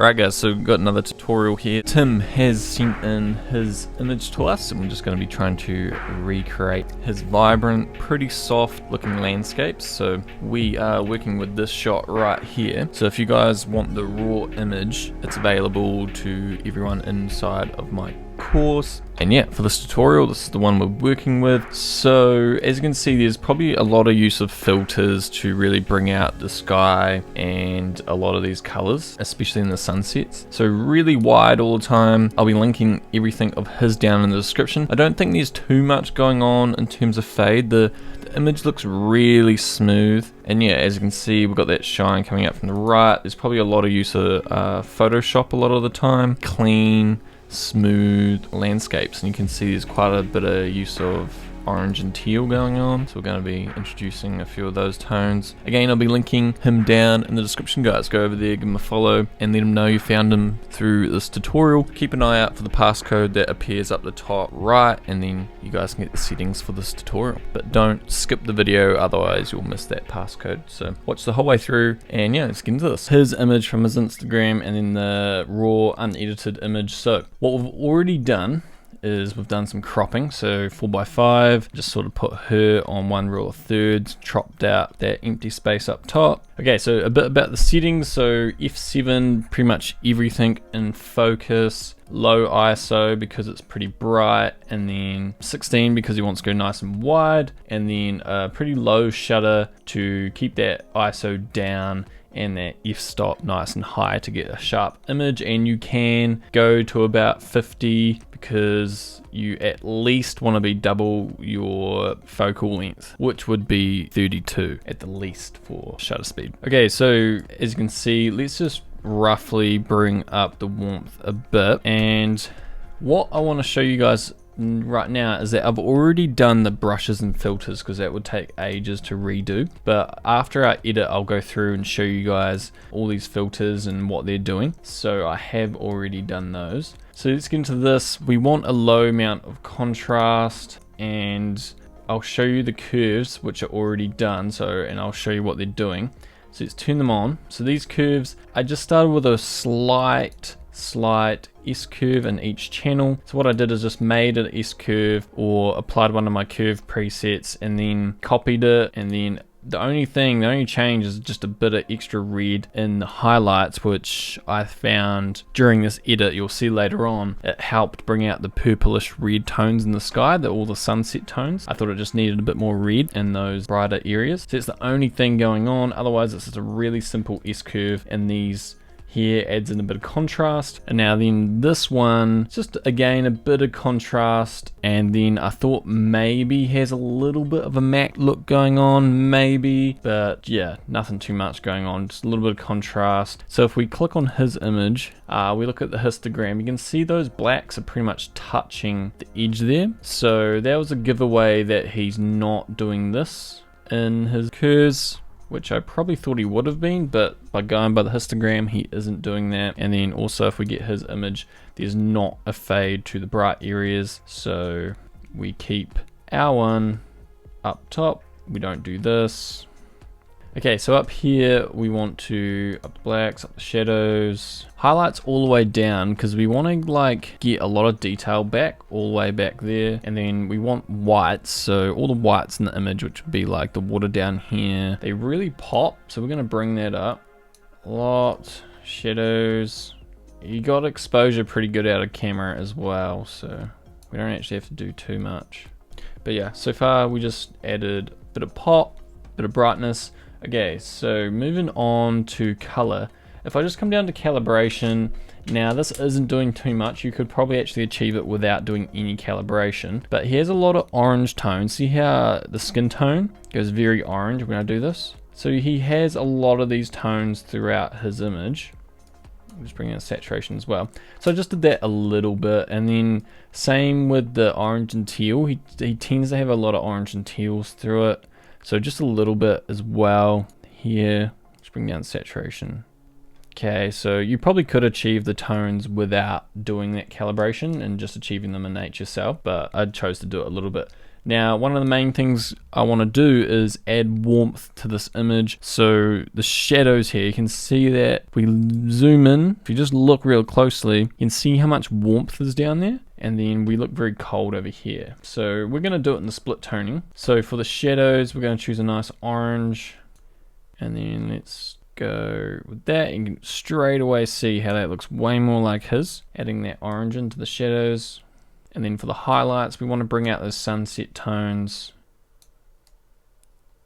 Right guys, so we've got another tutorial here. Tim has sent in his image to us and we're just going to be trying to recreate his vibrant, pretty soft looking landscapes. So we are working with this shot right here. So if you guys want the raw image, it's available to everyone inside of my course. And yeah, for this tutorial, this is the one we're working with. So as you can see, there's probably a lot of use of filters to really bring out the sky and a lot of these colors, especially in the sunsets. So really wide all the time. I'll be linking everything of his down in the description. I don't think there's too much going on in terms of fade. The image looks really smooth. And yeah, as you can see, we've got that shine coming out from the right. There's probably a lot of use of Photoshop a lot of the time. Clean, smooth landscapes, and you can see there's quite a bit of use of orange and teal going on, so we're going to be introducing a few of those tones. Again, I'll be linking him down in the description, guys. Go over there, give him a follow, and let him know you found him through this tutorial. Keep an eye out for the passcode that appears up the top right, and then you guys can get the settings for this tutorial. But don't skip the video, otherwise you'll miss that passcode. So watch the whole way through, and yeah, let's get into this. His image from his Instagram, and then the raw unedited image. So what we've already done is we've done some cropping, so 4x5, just sort of put her on 1 rule of thirds, chopped out that empty space up top. Okay, so a bit about the settings. So F7, pretty much everything in focus, low ISO because it's pretty bright, and then 16 because he wants to go nice and wide, and then a pretty low shutter to keep that ISO down, and that f-stop nice and high to get a sharp image. And you can go to about 50 because you at least want to be double your focal length, which would be 32 at the least for shutter speed. Okay, so as you can see, let's just roughly bring up the warmth a bit. And what I want to show you guys right now is that I've already done the brushes and filters because that would take ages to redo, but after I edit I'll go through and show you guys all these filters and what they're doing. So I have already done those. So let's get into this. We want a low amount of contrast, and I'll show you the curves which are already done, and I'll show you what they're doing. So let's turn them on. So these curves, I just started with a slight S-curve in each channel. So what I did is just made an S-curve or applied one of my curve presets and then copied it, and then the only change is just a bit of extra red in the highlights, which I found during this edit, you'll see later on, it helped bring out the purplish red tones in the sky, all the sunset tones. I thought it just needed a bit more red in those brighter areas. So it's the only thing going on. Otherwise it's just a really simple S-curve, and these here adds in a bit of contrast. And now then this one, just again a bit of contrast, and then I thought maybe has a little bit of a matte look going on, maybe, but yeah, nothing too much going on, just a little bit of contrast. So if we click on his image, we look at the histogram, you can see those blacks are pretty much touching the edge there. So that was a giveaway that he's not doing this in his curves, which I probably thought he would have been, but by going by the histogram, he isn't doing that. And then also if we get his image, there's not a fade to the bright areas. So we keep our one up top. We don't do this. Okay, so up here, we want to up the blacks, up the shadows, highlights all the way down, because we want to like get a lot of detail back, all the way back there. And then we want whites, so all the whites in the image, which would be like the water down here, they really pop. So we're going to bring that up a lot. Shadows, you got exposure pretty good out of camera as well, so we don't actually have to do too much. But yeah, so far we just added a bit of pop, a bit of brightness. Okay, so moving on to color. If I just come down to calibration, now this isn't doing too much. You could probably actually achieve it without doing any calibration, but here's a lot of orange tones. See how the skin tone goes very orange when I do this? So he has a lot of these tones throughout his image. I'm just bringing in saturation as well. So I just did that a little bit, and then same with the orange and teal. He tends to have a lot of orange and teals through it. So just a little bit as well here. Let's bring down saturation. Okay, so you probably could achieve the tones without doing that calibration and just achieving them innate yourself, but I chose to do it a little bit Now, one of the main things I want to do is add warmth to this image. So the shadows here, you can see that if we zoom in, if you just look real closely, you can see how much warmth is down there. And then we look very cold over here. So we're going to do it in the split toning. So for the shadows, we're going to choose a nice orange. And then let's go with that. You can straight away see how that looks way more like his. Adding that orange into the shadows. And then for the highlights, we want to bring out those sunset tones.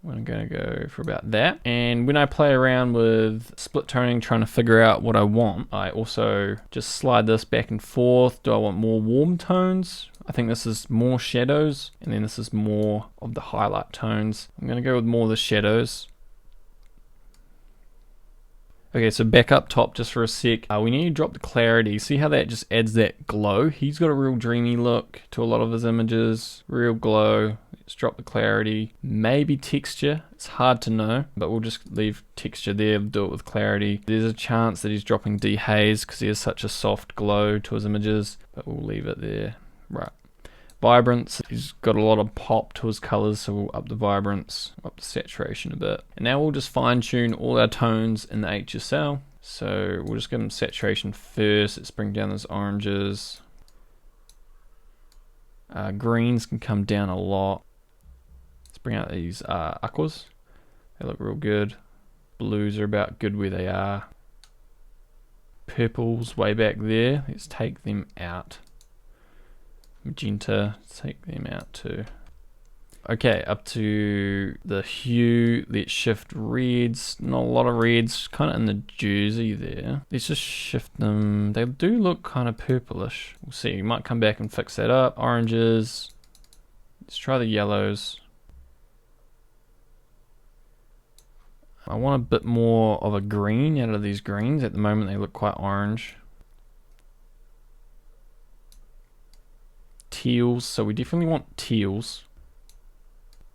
I'm going to go for about that. And when I play around with split toning, trying to figure out what I want, I also just slide this back and forth. Do I want more warm tones? I think this is more shadows, and then this is more of the highlight tones. I'm going to go with more of the shadows. Okay, so back up top just for a sec. We need to drop the clarity. See how that just adds that glow? He's got a real dreamy look to a lot of his images. Real glow. Let's drop the clarity. Maybe texture. It's hard to know, but we'll just leave texture there. Do it with clarity. There's a chance that he's dropping dehaze because he has such a soft glow to his images, but we'll leave it there. Right. Vibrance, he's got a lot of pop to his colors, so we'll up the vibrance, up the saturation a bit. And now we'll just fine tune all our tones in the HSL. So we'll just give them saturation first. Let's bring down those oranges. Greens can come down a lot. Let's bring out these aquas. They look real good. Blues are about good where they are. Purples way back there. Let's take them out. Magenta, take them out too. Okay, up to the hue. Let's shift reds. Not a lot of reds, kind of in the jersey there. Let's just shift them. They do look kind of purplish. We'll see. You might come back and fix that up. Oranges. Let's try the yellows. I want a bit more of a green out of these greens. At the moment they look quite orange. Teals, so we definitely want teals.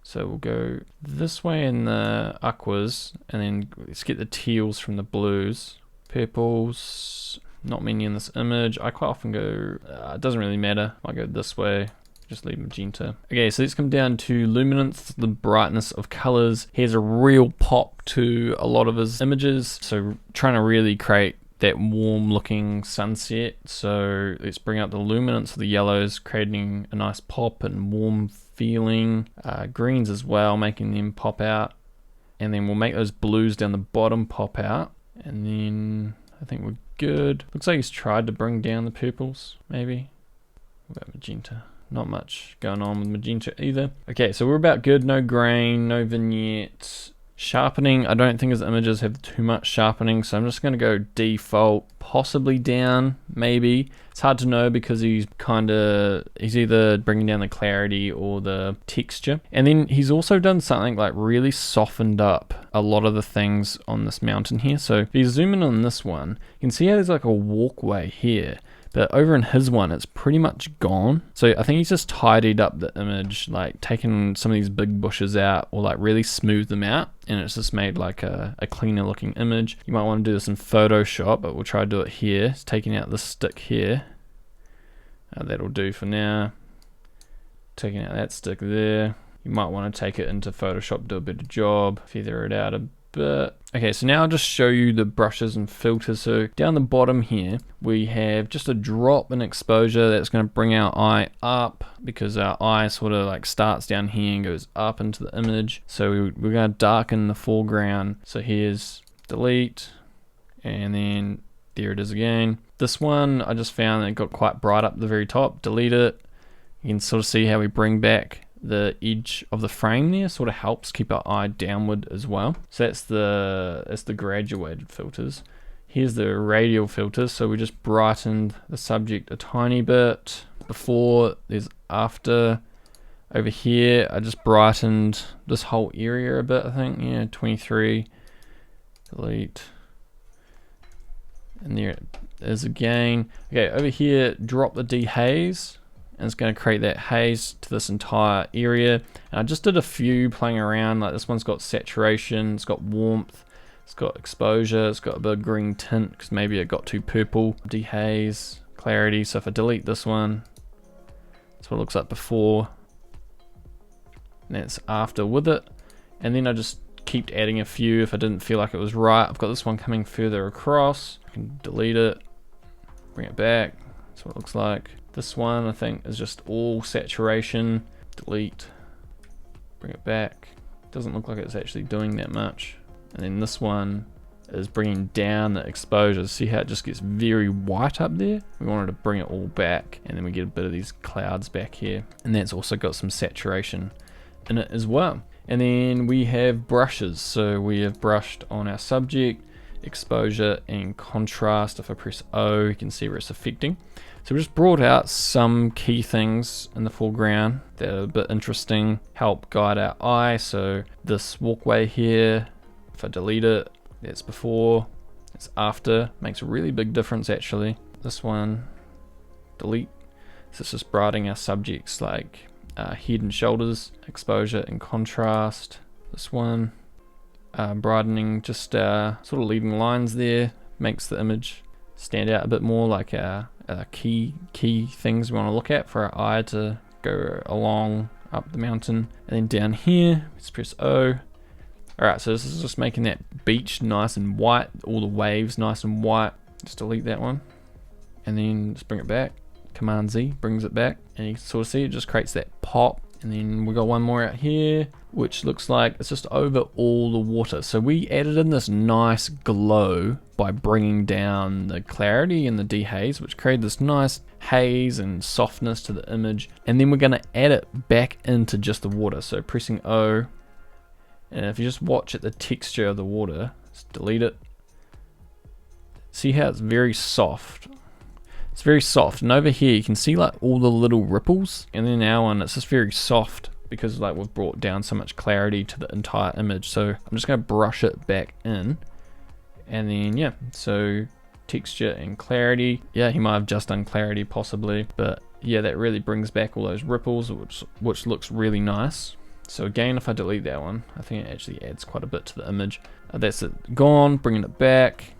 So we'll go this way in the aquas, and then let's get the teals from the blues. Purples, not many in this image. I quite often go, it doesn't really matter. I go this way, just leave magenta. Okay, so let's come down to luminance, the brightness of colors. He has a real pop to a lot of his images, so trying to really create that warm looking sunset. So let's bring up the luminance of the yellows, creating a nice pop and warm feeling. Greens as well, making them pop out. And then we'll make those blues down the bottom pop out. And then I think we're good. Looks like he's tried to bring down the purples, maybe. What about magenta? Not much going on with magenta either. Okay, so we're about good. No grain, no vignette. Sharpening, I don't think his images have too much sharpening, so I'm just going to go default, possibly down, maybe. It's hard to know because he's either bringing down the clarity or the texture. And then he's also done something like really softened up a lot of the things on this mountain here. So if you zoom in on this one, you can see how there's like a walkway here. But over in his one, it's pretty much gone. So I think he's just tidied up the image, like taken some of these big bushes out or like really smoothed them out. And it's just made like a cleaner looking image. You might want to do this in Photoshop, but we'll try to do it here. It's taking out this stick here. That'll do for now. Taking out that stick there. You might want to take it into Photoshop, do a better job, feather it out a bit. Okay, so now I'll just show you the brushes and filters. So down the bottom here, we have just a drop in exposure that's going to bring our eye up, because our eye sort of like starts down here and goes up into the image. So we're going to darken the foreground. So here's delete, and then there it is again. This one, I just found that it got quite bright up the very top. Delete it. You can sort of see how we bring back the edge of the frame there. Sort of helps keep our eye downward as well. So that's the graduated filters. Here's the radial filters. So we just brightened the subject a tiny bit. Before, there's after. Over here, I just brightened this whole area a bit, I think. Yeah, 23. Delete. And there it is again. Okay, over here, drop the dehaze. And it's going to create that haze to this entire area. And I just did a few playing around. Like this one's got saturation, it's got warmth, it's got exposure, it's got a bit of green tint because maybe it got too purple. Dehaze, clarity. So if I delete this one, that's what it looks like before. and that's after with it. And then I just keep adding a few if I didn't feel like it was right. I've got this one coming further across. I can delete it, bring it back. That's what it looks like. This one I think is just all saturation. Delete, bring it back. Doesn't look like it's actually doing that much. And then this one is bringing down the exposure. See how it just gets very white up there? We wanted to bring it all back, and then we get a bit of these clouds back here. And that's also got some saturation in it as well. And then we have brushes. So we have brushed on our subject, exposure and contrast. If I press O, you can see where it's affecting. So we just brought out some key things in the foreground that are a bit interesting, help guide our eye. So this walkway here, if I delete it, that's before, it's after, makes a really big difference actually. This one, delete. So it's just brightening our subjects like head and shoulders, exposure and contrast. This one, brightening just sort of leading lines there, makes the image stand out a bit more, like our key things we want to look at for our eye to go along up the mountain. And then down here, let's press O. Alright, so this is just making that beach nice and white, all the waves nice and white. Just delete that one. And then just bring it back. Command Z brings it back. And you can sort of see it just creates that pop. And then we got one more out here, which looks like it's just over all the water. So we added in this nice glow by bringing down the clarity and the dehaze, which created this nice haze and softness to the image. And then we're going to add it back into just the water. So pressing O. And if you just watch at the texture of the water, just delete it. See how it's very soft. It's very soft, and over here you can see like all the little ripples, and then our one, it's just very soft because like we've brought down so much clarity to the entire image. So I'm just going to brush it back in, and then yeah, so texture and clarity. Yeah, he might have just done clarity possibly, but yeah, that really brings back all those ripples, which looks really nice. So again, if I delete that one, I think it actually adds quite a bit to the image. That's it gone, bringing it back.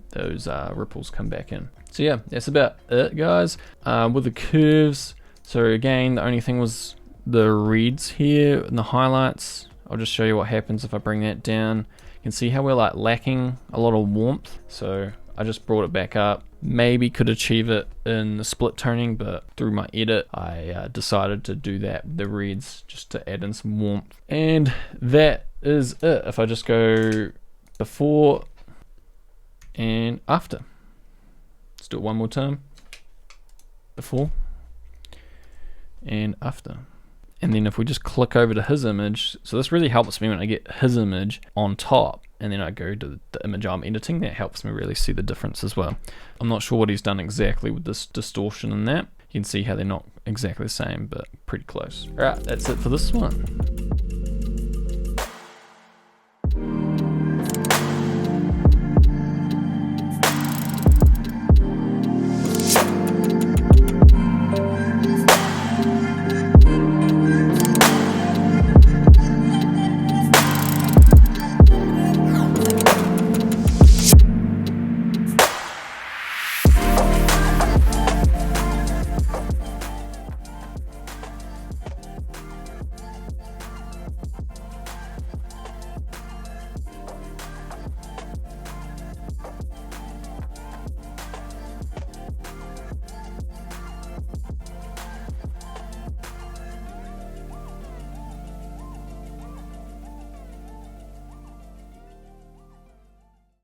Those ripples come back in. So yeah, that's about it, guys. With the curves, so again, the only thing was the reds here and the highlights. I'll just show you what happens if I bring that down. You can see how we're like lacking a lot of warmth. So I just brought it back up. Maybe could achieve it in the split toning, but through my edit, I decided to do that with the reds just to add in some warmth. And that is it. If I just go before and after. Let's do it one more time. Before and after. And then if we just click over to his image, so this really helps me when I get his image on top and then I go to the image I'm editing. That helps me really see the difference as well. I'm not sure what he's done exactly with this distortion and that. You can see how they're not exactly the same, but pretty close. Alright, that's it for this one.